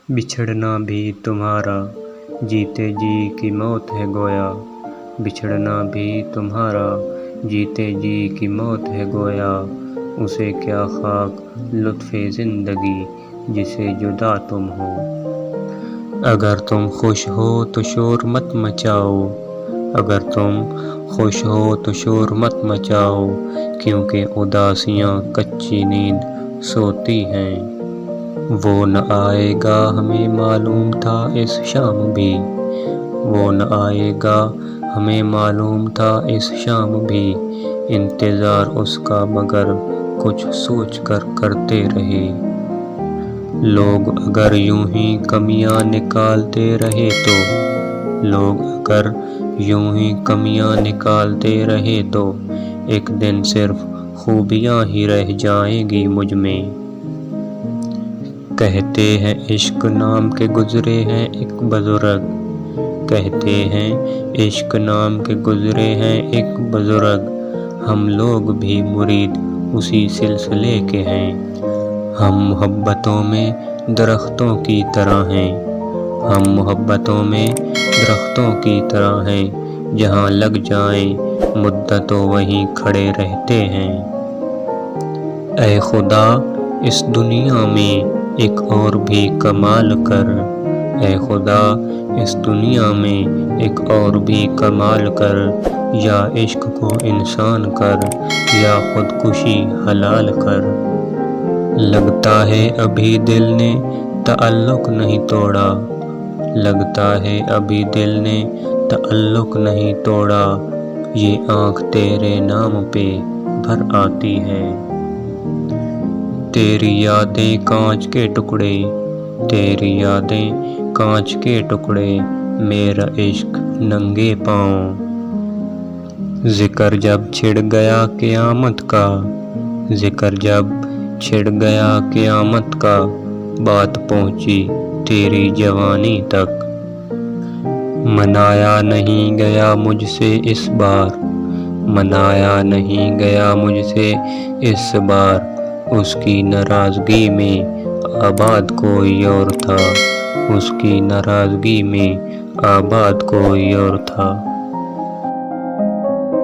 بچھڑنا بھی تمہارا جیتے جی کی موت ہے گویا، بچھڑنا بھی تمہارا جیتے جی کی موت ہے گویا، اسے کیا خاک لطف زندگی جسے جدا تم ہو۔ اگر تم خوش ہو تو شور مت مچاؤ، اگر تم خوش ہو تو شور مت مچاؤ، کیونکہ اداسیاں کچی نیند سوتی ہیں۔ وہ نہ آئے گا ہمیں معلوم تھا اس شام بھی، وہ نہ آئے گا ہمیں معلوم تھا اس شام بھی، انتظار اس کا مگر کچھ سوچ کر کرتے رہے۔ لوگ اگر یوں ہی کمیاں نکالتے رہے تو، لوگ اگر یوں ہی کمیاں نکالتے رہے تو، ایک دن صرف خوبیاں ہی رہ جائیں گی مجھ میں۔ کہتے ہیں عشق نام کے گزرے ہیں ایک بزرگ، کہتے ہیں عشق نام کے گزرے ہیں ایک بزرگ، ہم لوگ بھی مرید اسی سلسلے کے ہیں۔ ہم محبتوں میں درختوں کی طرح ہیں، ہم محبتوں میں درختوں کی طرح ہیں، جہاں لگ جائیں مدتوں وہیں کھڑے رہتے ہیں۔ اے خدا اس دنیا میں ایک اور بھی کمال کر، اے خدا اس دنیا میں ایک اور بھی کمال کر، یا عشق کو انسان کر یا خودکشی حلال کر۔ لگتا ہے ابھی دل نے تعلق نہیں توڑا، لگتا ہے ابھی دل نے تعلق نہیں توڑا، یہ آنکھ تیرے نام پہ بھر آتی ہے۔ تیری یادیں کانچ کے ٹکڑے، تیری یادیں کانچ کے ٹکڑے، میرا عشق ننگے پاؤں۔ ذکر جب چھڑ گیا قیامت کا، ذکر جب چھڑ گیا قیامت کا، بات پہنچی تیری جوانی تک۔ منایا نہیں گیا مجھ سے اس بار، منایا نہیں گیا مجھ سے اس بار، اس کی ناراضگی میں آباد کوئی اور تھا، اس کی ناراضگی میں آباد کوئی اور تھا۔